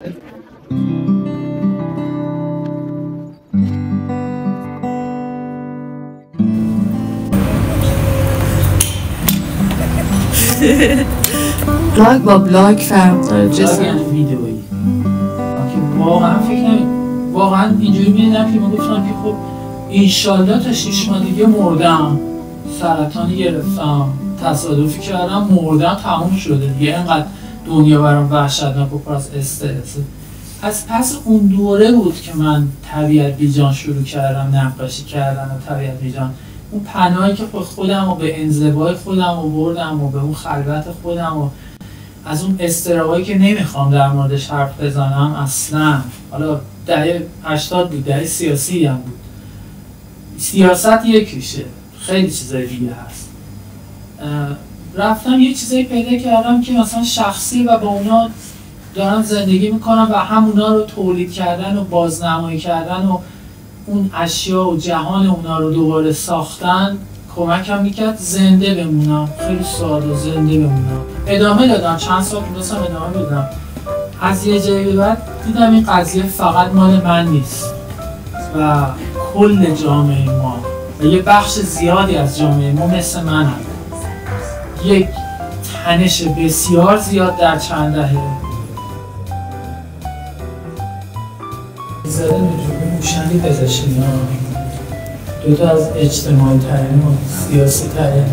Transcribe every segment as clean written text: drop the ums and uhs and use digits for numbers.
بلاگ با بلاگ فرق داره. یعنی ویدئویی که واقعا فکر نمید واقعا اینجوری میدیدم که من گفتم که خب انشالله تا 6 ماه دیگه مردم، سرطانی گرفتم، تصادفی کردم، مردم، تموم شده دیگه. اینقدر دنیا برام وحشتناک و پر از استرس. از پس اون دوره بود که من طبیعت بیجان شروع کردم نقاشی کردن و طبیعت بیجان، اون پناهی که خودم و به انزوای خودم و بردم و به اون خلوت خودم و از اون استرابایی که نمیخوام در موردش حرف بزنم اصلا. حالا دهه 80 بود، دهه سیاسی هم بود. سیاست یکیشه، خیلی چیزای دیگه هست. رفتم یه چیزایی پیدا کردم که مثلا شخصی و با اونا دارم زندگی میکنم و همونا رو تولید کردن و بازنمایی کردن و اون اشیا و جهان اونا رو دوباره ساختن کمکم میکرد زنده بمونم. خیلی ساده زنده بمونم. ادامه دادم، چند سال تونستم ادامه بدم. از یه جایی به بعد دیدم این قضیه فقط مال من نیست و کل جامعه ما و یه بخش زیادی از جامعه ما مثل من هم. یک تنش بسیار زیاد در چند دهه زده نجومی موشنی پزشکی ها دوتا از اجتماعی ترین و سیاسی ترین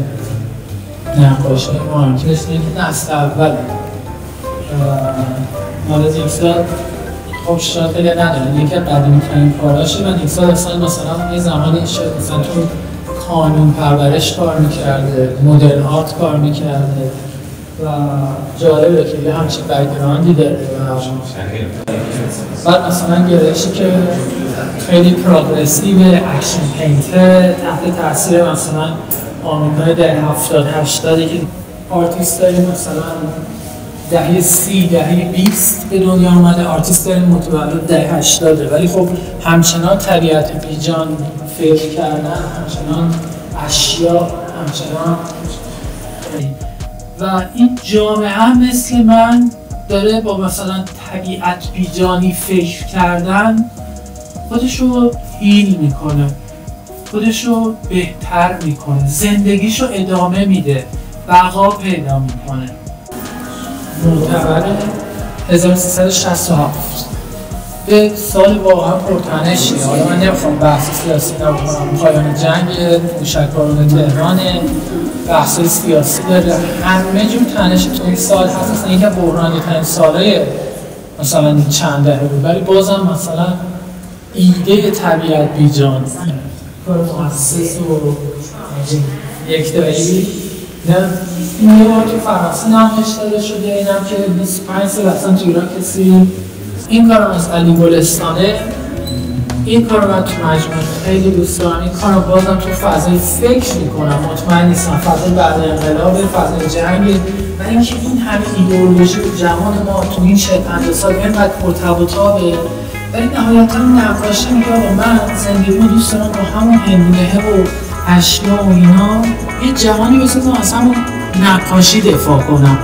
نقاشه ما هم که نشده که نسل اول مال نیکزاد خب شاید خیلی ندارن، یکی قدیمی ترین کاراشه و نیکزاد مثلا یه زمانی شاید مثلا تو کانون پرورش کار میکرده، مدرن آرت کار میکرده و جالبه که یه همچین بک‌گراندی داره و بعد مثلا گرایشی که خیلی پروگرسیو اکشن پینتر تحت تاثیر مثلا آمریکای دهه 70-80 که آرتیست داریم مثلا دهه 30 دهه 20 به دنیا اومده، آرتیست داریم متولد دهه 80 ولی خب همچنان طبیعت بیجان فکر کردن، همچنان اشیا، همچنان و این جامعه هم مثل من داره با مثلا طبیعت بیجانی فکر کردن خودشو هیل میکنه، خودشو بهتر میکنه، زندگیشو ادامه میده، بقا پیدا میکنه. معتبر 1367 به سال واقعا پرتنشی. حالا من نمیخوام بحث سیاسی نبکنم، پایان جنگ موشکباران تهران، بحث سیاسی داره، همه جور تنش تو این سال هست. اصلا یکی از بحرانی ترین سالهای مثلا چند دهه بود، ولی بازم مثلا ایده طبیعت بیجان کار مؤسس و یکتایی نه این یه بار تو فرانسه نمایش داده شده، اینم که 25 سال اصلا تو ایران کسی این کارم از علی گلستانه. این کارو من تو مجموعه خیلی دوست دارم. این کارو بازم تو فضای فکر میکنم، مطمئن نیستم فضای بعد انقلاب، فضای جنگ و اینکه این همه ایدئولوژی و جهان ما تو این 40-50 سال اینقدر پرتب و تابه، ولی نهایتا نقاشی میگه آقا من زندگیمو دوست دارم با همون هندونه و اشیا و اینا یه جهانی بسازم از همون نقاشی دفاع کنم،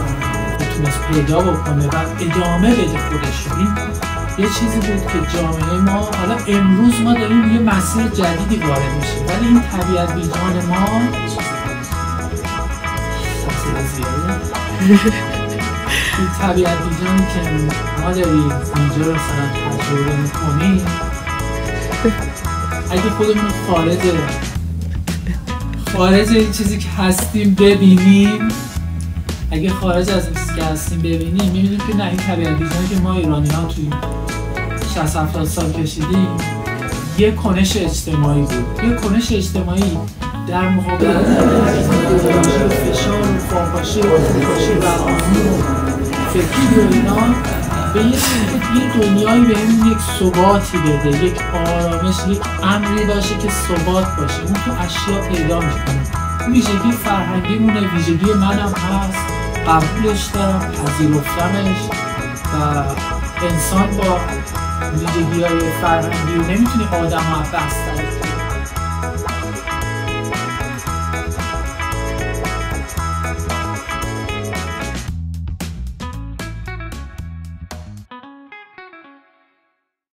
تونست پیدا بکنه و ادامه بده خودش. یه چیزی بود که جامعه ما حالا امروز ما داریم یه مسیر جدیدی وارد میشه، ولی این طبیعت بیجان ما این طبیعت بیجانی که ما داریم اینجا رو مثلا تجربه میکنیم، اگه خودمون خارج این چیزی که هستیم ببینیم، اگه خارج از این چیزی که هستیم ببینیم میبینیم که نه، این طبیعت بیجانی که ما ایرانی ها توی 60-70 سال کشیدیم یه کنش اجتماعی بود، یه کنش اجتماعی در مقابل فشار و فاحشه و فروپاشی روانی و فکری و اینا به یه دنیایی بهمون یک ثباتی بده، یک آرامش، یک امری باشه که ثبات باشه. اون تو اشیا پیدا میکنه. ویژگی فرهنگیمونه، ویژگی منم هست، قبولش دارم، پذیرفتمش و انسان با ویژگی‌های فرهنگی نمیتونی آدم رو بستر